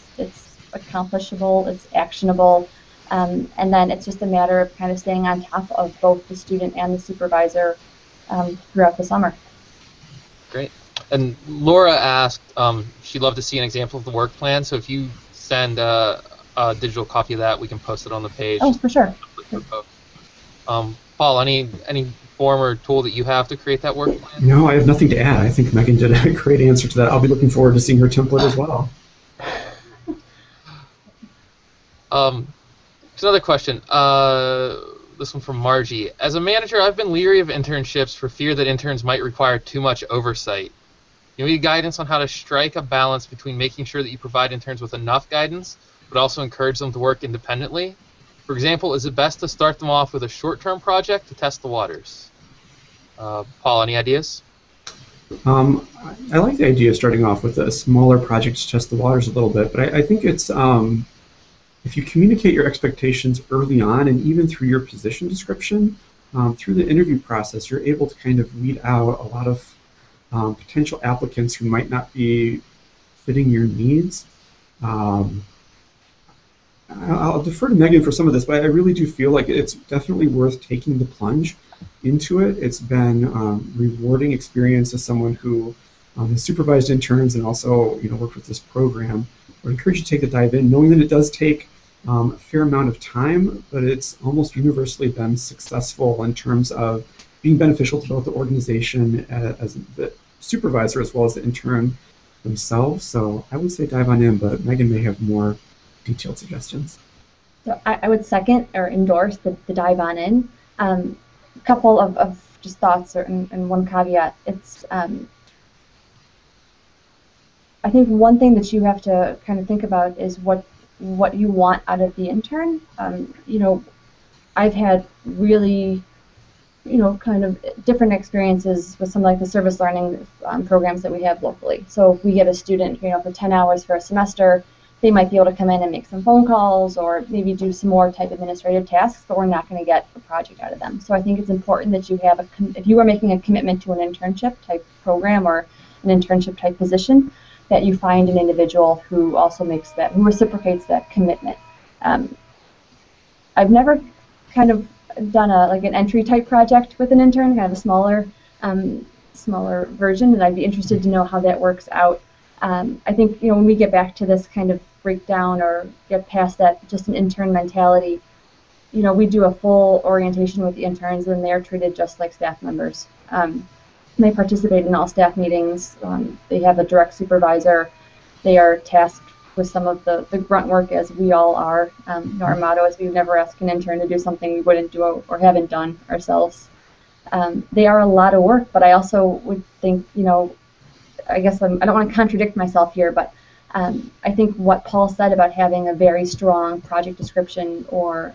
accomplishable, it's actionable, and then it's just a matter of kind of staying on top of both the student and the supervisor throughout the summer. Great. And Laura asked she'd love to see an example of the work plan, so if you send a digital copy of that, we can post it on the page. Oh, for sure. Paul, any form or tool that you have to create that work plan? No, I have nothing to add. I think Megan did a great answer to that. I'll be looking forward to seeing her template as well. There's another question. This one from Margie. As a manager, I've been leery of internships for fear that interns might require too much oversight. You need guidance on how to strike a balance between making sure that you provide interns with enough guidance, but also encourage them to work independently. For example, is it best to start them off with a short-term project to test the waters? Paul, any ideas? I like the idea of starting off with a smaller project to test the waters a little bit, but I think it's if you communicate your expectations early on and even through your position description, through the interview process, you're able to kind of weed out a lot of potential applicants who might not be fitting your needs. I'll defer to Megan for some of this, but I really do feel like it's definitely worth taking the plunge into it. It's been a rewarding experience as someone who has supervised interns and also worked with this program. I would encourage you to take the dive in, knowing that it does take a fair amount of time, but it's almost universally been successful in terms of being beneficial to both the organization as the supervisor as well as the intern themselves. So I would say dive on in, but Megan may have more detailed suggestions. So I would second or endorse the dive on in. A couple of just thoughts and one caveat. It's I think one thing that you have to kind of think about is what you want out of the intern. I've had really kind of different experiences with some like the service learning programs that we have locally. So if we get a student for 10 hours for a semester, they might be able to come in and make some phone calls or maybe do some more type administrative tasks, but we're not going to get a project out of them. So I think it's important that you have if you are making a commitment to an internship type program or an internship type position, that you find an individual who also who reciprocates that commitment. I've never kind of done an entry type project with an intern, kind of a smaller version, and I'd be interested to know how that works out. I think when we get back to this kind of breakdown or get past that just an intern mentality, we do a full orientation with the interns and they're treated just like staff members. They participate in all staff meetings. They have a direct supervisor. They are tasked with some of the grunt work, as we all are. Our motto is we would never ask an intern to do something we wouldn't do or haven't done ourselves. They are a lot of work, but I also would think, I guess I don't want to contradict myself here, but I think what Paul said about having a very strong project description or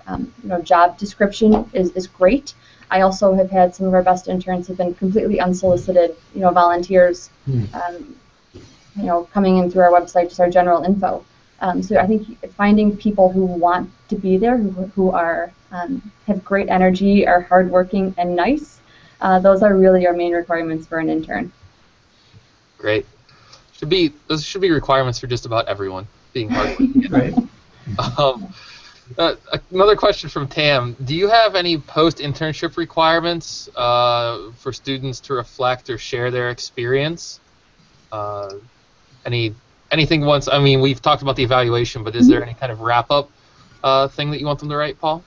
job description is great. I also have had some of our best interns have been completely unsolicited, volunteers, coming in through our website, just our general info. So I think finding people who want to be there, who are have great energy, are hardworking and nice, those are really our main requirements for an intern. Great. Those should be requirements for just about everyone, being hardworking. Right. Another question from Tam. Do you have any post-internship requirements for students to reflect or share their experience? Anything once? I mean, we've talked about the evaluation, but is there any kind of wrap-up thing that you want them to write, Paul?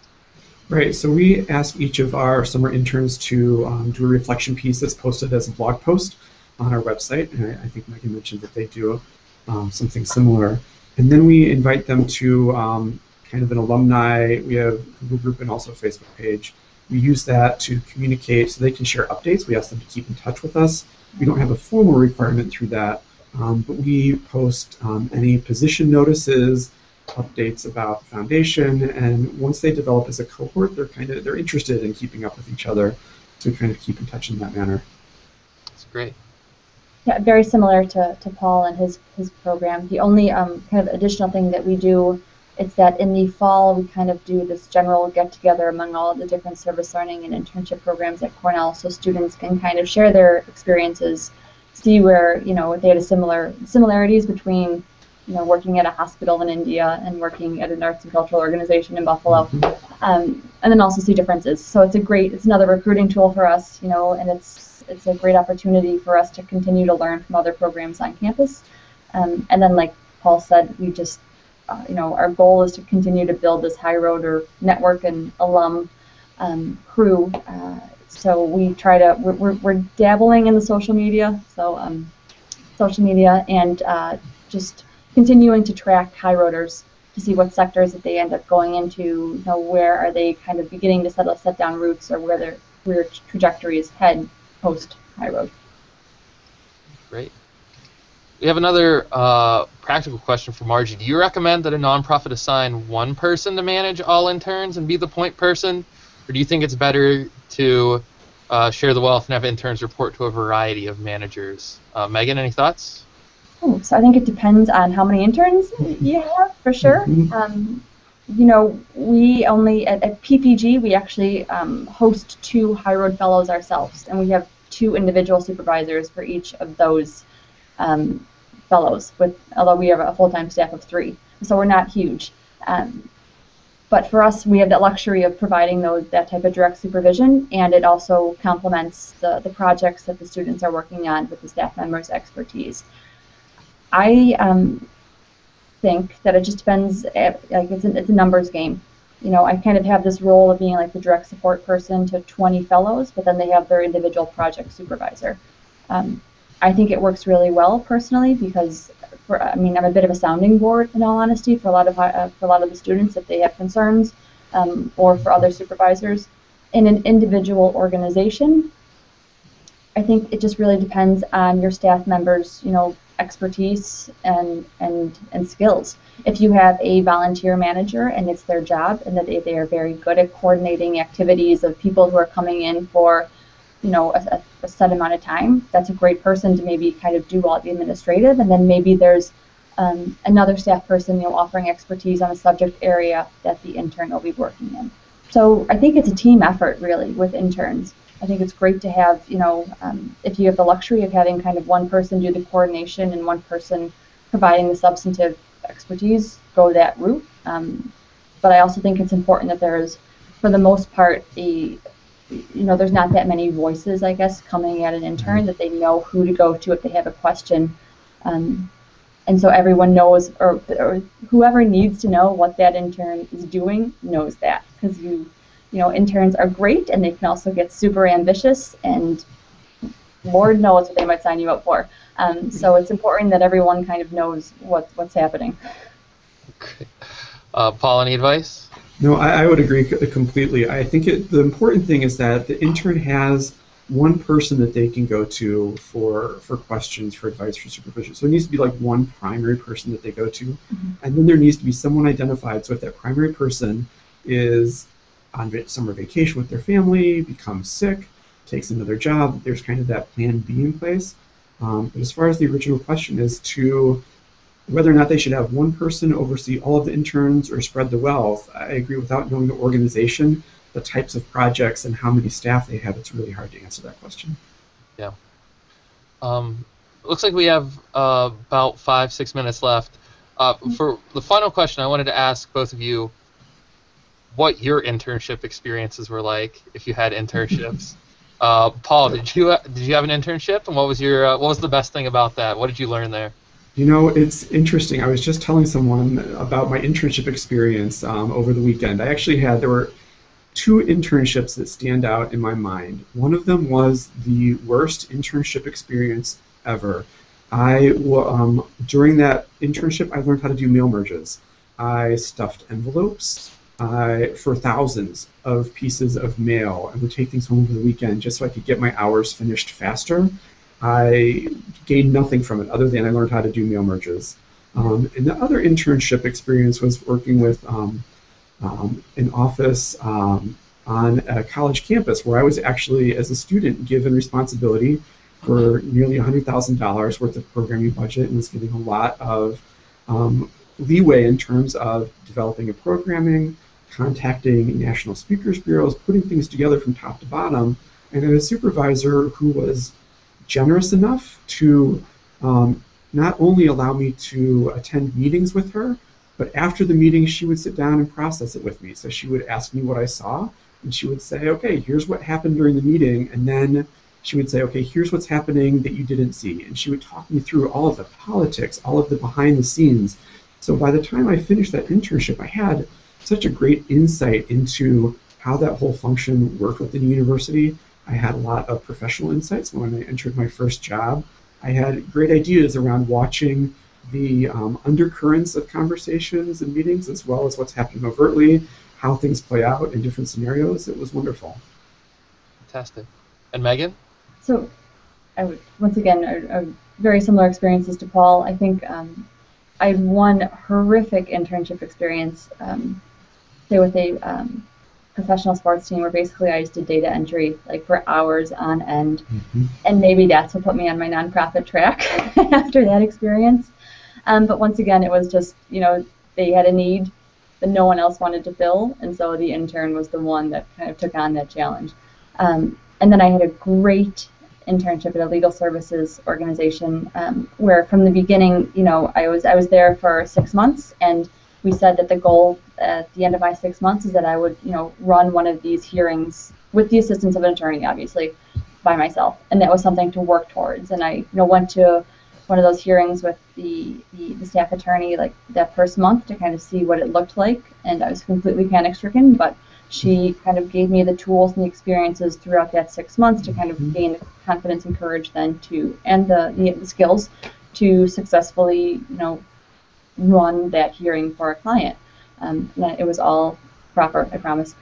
Right. So we ask each of our summer interns to do a reflection piece that's posted as a blog post on our website, and I think Megan mentioned that they do something similar. And then we invite them to kind of an alumni, we have a Google group and also a Facebook page. We use that to communicate so they can share updates. We ask them to keep in touch with us. We don't have a formal requirement through that, but we post any position notices, updates about the foundation, and once they develop as a cohort, they're interested in keeping up with each other, so we kind of keep in touch in that manner. That's great. Yeah, very similar to Paul and his program. The only kind of additional thing that we do, it's that in the fall we kind of do this general get-together among all of the different service learning and internship programs at Cornell, so students can kind of share their experiences, see where they had similarities between working at a hospital in India and working at an arts and cultural organization in Buffalo, and then also see differences. So it's another recruiting tool for us, and it's it's a great opportunity for us to continue to learn from other programs on campus. And then, like Paul said, we just, our goal is to continue to build this high road or network and alum crew. So we try to, we're dabbling in the social media, and just continuing to track high roaders to see what sectors that they end up going into, where are they kind of beginning to set down roots, or where their career trajectories head post high road. Great. We have another practical question for Margie. Do you recommend that a nonprofit assign one person to manage all interns and be the point person, or do you think it's better to share the wealth and have interns report to a variety of managers? Megan, any thoughts? So I think it depends on how many interns you have, for sure. We only, at PPG, we actually host 2 High Road Fellows ourselves, and we have 2 individual supervisors for each of those fellows, although we have a full-time staff of 3. So we're not huge. But for us, we have that luxury of providing that type of direct supervision, and it also complements the projects that the students are working on with the staff members' expertise. I think that it just depends, it's a numbers game. I kind of have this role of being like the direct support person to 20 fellows, but then they have their individual project supervisor. I think it works really well personally because, I'm a bit of a sounding board, in all honesty, for a lot of the students if they have concerns, or for other supervisors. In an individual organization, I think it just really depends on your staff members, expertise and skills. If you have a volunteer manager and it's their job and that they are very good at coordinating activities of people who are coming in for a set amount of time, that's a great person to maybe kind of do all the administrative, and then maybe there's another staff person offering expertise on a subject area that the intern will be working in. So I think it's a team effort really with interns. I think it's great to have, if you have the luxury of having kind of one person do the coordination and one person providing the substantive expertise, go that route. But I also think it's important that there's, for the most part, there's not that many voices, I guess, coming at an intern, that they know who to go to if they have a question. And so everyone knows, or whoever needs to know what that intern is doing knows that, because interns are great, and they can also get super ambitious, and Lord knows what they might sign you up for. So it's important that everyone kind of knows what's happening. Okay. Paul, any advice? No, I would agree completely. I think the important thing is that the intern has one person that they can go to for questions, for advice, for supervision. So there needs to be like one primary person that they go to, and then there needs to be someone identified. So if that primary person is on summer vacation with their family, becomes sick, takes another job, there's kind of that plan B in place. But as far as the original question is to whether or not they should have one person oversee all of the interns or spread the wealth, I agree. Without knowing the organization, the types of projects, and how many staff they have, it's really hard to answer that question. Yeah. Looks like we have about 5-6 minutes left. For the final question, I wanted to ask both of you what your internship experiences were like, if you had internships. Paul, did you have an internship, and what was the best thing about that? What did you learn there? It's interesting. I was just telling someone about my internship experience over the weekend. There were 2 internships that stand out in my mind. One of them was the worst internship experience ever. During that internship, I learned how to do mail merges. I stuffed envelopes for thousands of pieces of mail and would take things home over the weekend just so I could get my hours finished faster. I gained nothing from it other than I learned how to do mail merges. And the other internship experience was working with an office on a college campus where I was actually, as a student, given responsibility for nearly $100,000 worth of programming budget, and was given a lot of leeway in terms of developing a programming, contacting national speakers bureaus, putting things together from top to bottom, and then a supervisor who was generous enough to not only allow me to attend meetings with her, but after the meeting she would sit down and process it with me. So she would ask me what I saw, and she would say, okay, here's what happened during the meeting, and then she would say, okay, here's what's happening that you didn't see. And she would talk me through all of the politics, all of the behind the scenes. So by the time I finished that internship, I had such a great insight into how that whole function worked within the university. I had a lot of professional insights when I entered my first job. I had great ideas around watching the undercurrents of conversations and meetings, as well as what's happening overtly, how things play out in different scenarios. It was wonderful. Fantastic. And Megan? So I would, once again, a very similar experiences to Paul. I think I had one horrific internship experience, say with a professional sports team where basically I just did data entry like for hours on end. And maybe that's what put me on my nonprofit track after that experience. But once again, it was just, they had a need that no one else wanted to fill, and so the intern was the one that kind of took on that challenge. And then I had a great internship at a legal services organization where from the beginning, I was there for 6 months, and we said that the goal at the end of my 6 months is that I would, run one of these hearings with the assistance of an attorney, obviously, by myself, and that was something to work towards. And I, went to one of those hearings with the staff attorney like that first month to kind of see what it looked like, and I was completely panic-stricken, but she kind of gave me the tools and the experiences throughout that 6 months to kind of gain the confidence and courage then and the skills to successfully, run that hearing for a client. It was all proper, I promise.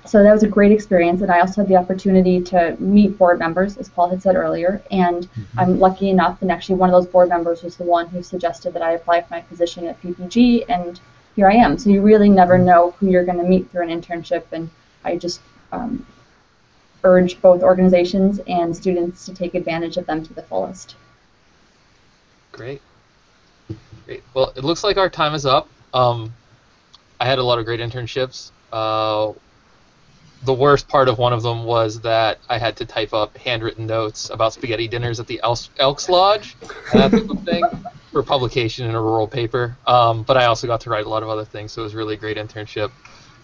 So that was a great experience, and I also had the opportunity to meet board members, as Paul had said earlier, and I'm lucky enough, and actually one of those board members was the one who suggested that I apply for my position at PPG, and here I am. So you really never know who you're going to meet through an internship, and I just urge both organizations and students to take advantage of them to the fullest. Great. Well, it looks like our time is up. I had a lot of great internships. The worst part of one of them was that I had to type up handwritten notes about spaghetti dinners at the Elks Lodge and that type of thing for publication in a rural paper. But I also got to write a lot of other things, so it was really a great internship.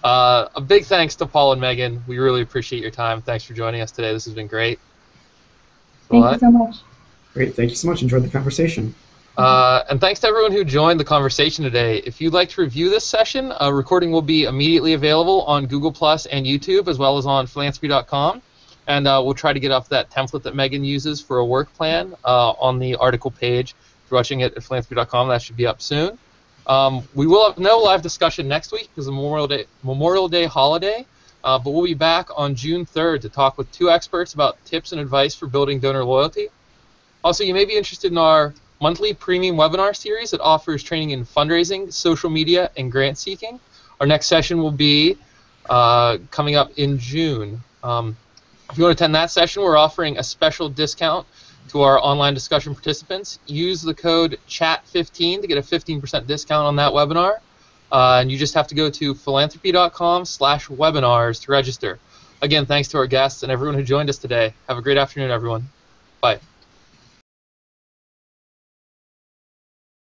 A big thanks to Paul and Megan. We really appreciate your time. Thanks for joining us today. This has been great. Thank you so much. Great. Thank you so much. Enjoyed the conversation. And thanks to everyone who joined the conversation today. If you'd like to review this session, a recording will be immediately available on Google Plus and YouTube, as well as on philanthropy.com. And we'll try to get off that template that Megan uses for a work plan on the article page. If you're watching it at philanthropy.com, that should be up soon. We will have no live discussion next week because of Memorial Day holiday, but we'll be back on June 3rd to talk with 2 experts about tips and advice for building donor loyalty. Also, you may be interested in our monthly premium webinar series that offers training in fundraising, social media, and grant seeking. Our next session will be coming up in June. If you want to attend that session, we're offering a special discount to our online discussion participants. Use the code CHAT15 to get a 15% discount on that webinar. And you just have to go to philanthropy.com/webinars to register. Again, thanks to our guests and everyone who joined us today. Have a great afternoon, everyone. Bye.